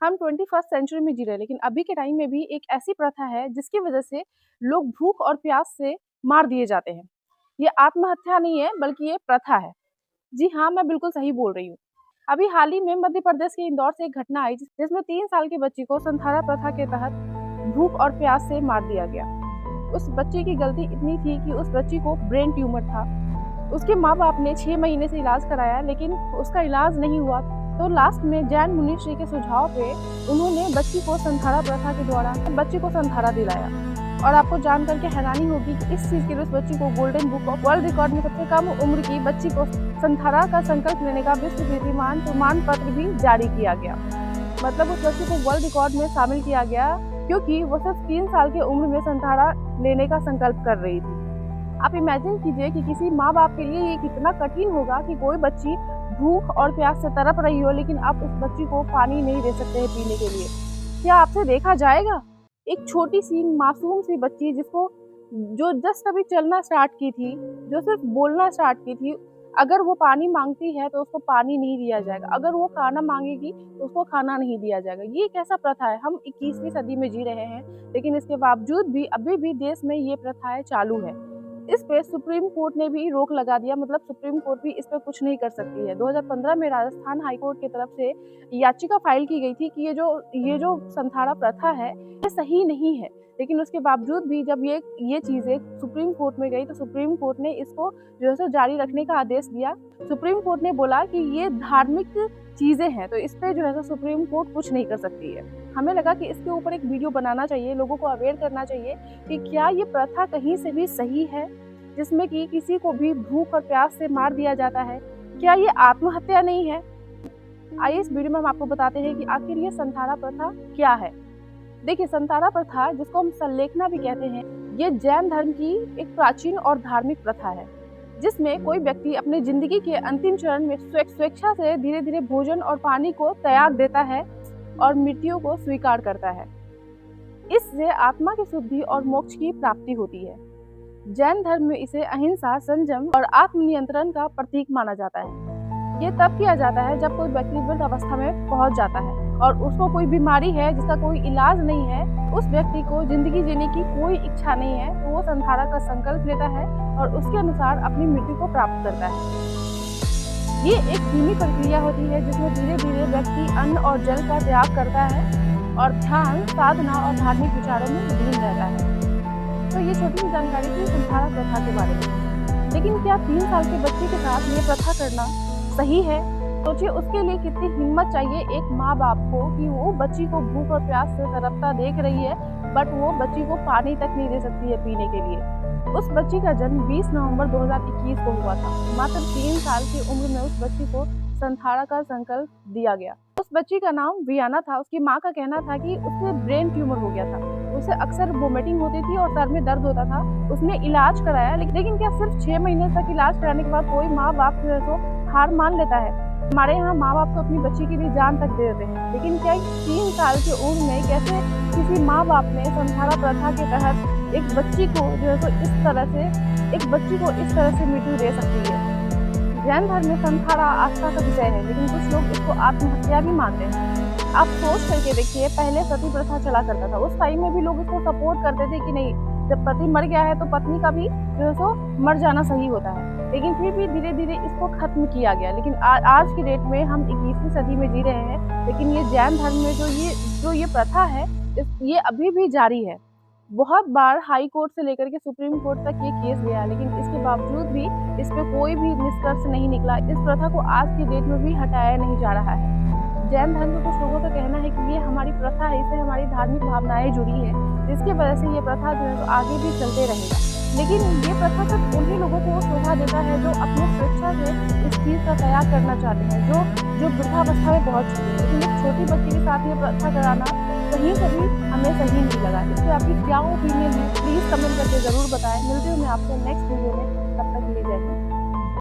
हम 21st century में जी रहे हैं, लेकिन अभी के टाइम में भी एक ऐसी प्रथा है जिसकी वजह से लोग भूख और प्यास से मार दिए जाते हैं। ये आत्महत्या नहीं है, बल्कि ये प्रथा है। जी हाँ, मैं बिल्कुल सही बोल रही हूँ। अभी हाल ही में मध्य प्रदेश के इंदौर से एक घटना आई जिसमें 3 साल की बच्ची को संथारा प्रथा के तहत भूख और प्यास से मार दिया गया। उस बच्ची की गलती इतनी थी कि उस बच्ची को ब्रेन ट्यूमर था। उसके माँ-बाप ने 6 महीने से इलाज कराया, लेकिन उसका इलाज नहीं हुआ। तो लास्ट में जैन मुनिश्री के सुझाव पे उन्होंने बच्ची को संथारा प्रथा के द्वारा बच्ची को संथारा दिलाया। और आपको जान करके हैरानी होगी कि इस चीज़ के लिए उस बच्ची को golden book of world record में सबसे कम उम्र की बच्ची को संथारा का संकल्प लेने का विश्व कीर्तिमान प्रमाण पत्र भी जारी किया गया। मतलब उस बच्ची को वर्ल्ड रिकॉर्ड में शामिल किया गया, क्योंकि वो सिर्फ 3 साल की उम्र में संथारा लेने का संकल्प कर रही थी। आप इमेजिन कीजिए कि किसी माँ बाप के लिए ये कितना कठिन होगा कि कोई बच्ची भूख और प्यास से तड़प रही हो, लेकिन आप उस बच्ची को पानी नहीं दे सकते हैं पीने के लिए। क्या आपसे देखा जाएगा? एक छोटी सी मासूम सी बच्ची जो जस्ट अभी चलना स्टार्ट की थी, जो सिर्फ बोलना स्टार्ट की थी, अगर वो पानी मांगती है तो उसको पानी नहीं दिया जाएगा, अगर वो खाना मांगेगी तो उसको खाना नहीं दिया जाएगा। ये एक ऐसा प्रथा है। हम 21वीं सदी में जी रहे हैं, लेकिन इसके बावजूद भी अभी भी देश में ये प्रथाएं चालू है। इस पे सुप्रीम कोर्ट ने भी रोक लगा दिया, मतलब सुप्रीम कोर्ट भी इस पे कुछ नहीं कर सकती है। 2015 में राजस्थान हाई कोर्ट की तरफ से याचिका फाइल की गई थी कि ये जो संथारा प्रथा है ये सही नहीं है, लेकिन उसके बावजूद भी जब ये चीज़ें सुप्रीम कोर्ट में गई तो सुप्रीम कोर्ट ने इसको जो है सो जारी रखने का आदेश दिया। सुप्रीम कोर्ट ने बोला कि ये धार्मिक चीज़ें हैं, तो इस पे जो है सो सुप्रीम कोर्ट कुछ नहीं कर सकती है। हमें लगा कि इसके ऊपर एक वीडियो बनाना चाहिए, लोगों को अवेयर करना चाहिए कि क्या ये प्रथा कहीं से भी सही है, जिसमें कि किसी को भी भूख और प्यास से मार दिया जाता है। क्या ये आत्महत्या नहीं है? आइए इस वीडियो में हम आपको बताते हैं कि आखिर ये संथारा प्रथा क्या है। देखिए, संथारा प्रथा, जिसको हम संलेखना भी कहते हैं, ये जैन धर्म की एक प्राचीन और धार्मिक प्रथा है, जिसमें कोई व्यक्ति अपनी जिंदगी के अंतिम चरण में स्वेच्छा से धीरे धीरे भोजन और पानी को त्याग देता है और मृत्यु को स्वीकार करता है। इससे आत्मा की शुद्धि और मोक्ष की प्राप्ति होती है। जैन धर्म में इसे अहिंसा, संयम और आत्मनियंत्रण का प्रतीक माना जाता है। ये तब किया जाता है जब कोई व्यक्ति वृद्ध अवस्था में पहुंच जाता है और उसको कोई बीमारी है जिसका कोई इलाज नहीं है, उस व्यक्ति को जिंदगी जीने की कोई इच्छा नहीं है, तो वो संथारा का संकल्प लेता है और उसके अनुसार अपनी मृत्यु को प्राप्त करता है। ये एक धीमी प्रक्रिया होती है जिसमें धीरे धीरे व्यक्ति अन्न और जल का त्याग करता है और ध्यान, साधना और धार्मिक विचारों में लीन रहता है। तो ये छोटी सी जानकारी थी संथारा प्रथा के बारे में। लेकिन क्या 3 साल के बच्चे के साथ ये प्रथा करना सही है? सोचिए, उसके लिए कितनी हिम्मत चाहिए एक माँ बाप को कि वो बच्ची को भूख और प्यास से तड़पता देख रही है, बट वो बच्ची को पानी तक नहीं दे सकती है पीने के लिए। उस बच्ची का जन्म 20 नवंबर 2021 को हुआ था। मात्र 3 साल की उम्र में उस बच्ची को संथारा का संकल्प दिया गया। उस बच्ची का नाम वियाना था। उसकी माँ का कहना था कि उसे ब्रेन ट्यूमर हो गया था, उसे अक्सर वोमिटिंग होती थी और सर में दर्द होता था। उसने इलाज कराया, लेकिन क्या सिर्फ 6 महीने तक इलाज कराने के बाद कोई माँ बाप जो है तो हार मान लेता है? हमारे यहाँ माँ बाप तो अपनी बच्ची के लिए जान तक दे देते हैं, लेकिन क्या 3 साल की उम्र में कैसे किसी माँ बाप ने संथारा प्रथा के तहत एक बच्ची को जो है तो इस तरह से मृत्यु दे सकती है? जैन धर्म में संथारा आस्था का विषय है, लेकिन कुछ लोग इसको आत्महत्या भी मानते हैं। आप सोच करके देखिए, पहले सती प्रथा चला करता था, उस टाइम में भी लोग इसको सपोर्ट करते थे कि नहीं, जब पति मर गया है तो पत्नी का भी जो है सो मर जाना सही होता है। लेकिन फिर भी धीरे धीरे इसको खत्म किया गया। लेकिन आज की डेट में हम 21वीं सदी में जी रहे हैं, लेकिन ये जैन धर्म में जो ये प्रथा है, ये अभी भी जारी है। बहुत बार हाई कोर्ट से लेकर के सुप्रीम कोर्ट तक ये केस गया, लेकिन इसके बावजूद भी इस पे कोई भी निष्कर्ष नहीं निकला। इस प्रथा को आज की डेट में भी हटाया नहीं जा रहा है। जैन धर्म में कुछ लोगों का कहना है कि ये हमारी प्रथा है, इससे हमारी धार्मिक भावनाएं जुड़ी है, जिसकी वजह से ये प्रथा जो है तो आगे भी चलते रहेगा। लेकिन ये प्रथा सिर्फ उन्हीं लोगों को शोभा देता है जो अपनी स्वेच्छा से इस चीज़ का त्याग करना चाहते हैं, जो वृद्धावस्था में पहुँच चुके हैं। लेकिन एक छोटी बच्ची के साथ ये प्रथा कराना कहीं से भी हमें सही नहीं लगा। इस पर आपकी क्या ओपिनियन है, प्लीज़ कमेंट करके ज़रूर बताएं। मिलती हूँ मैं आपसे नेक्स्ट वीडियो में, तब तक के लिए जय हिंद।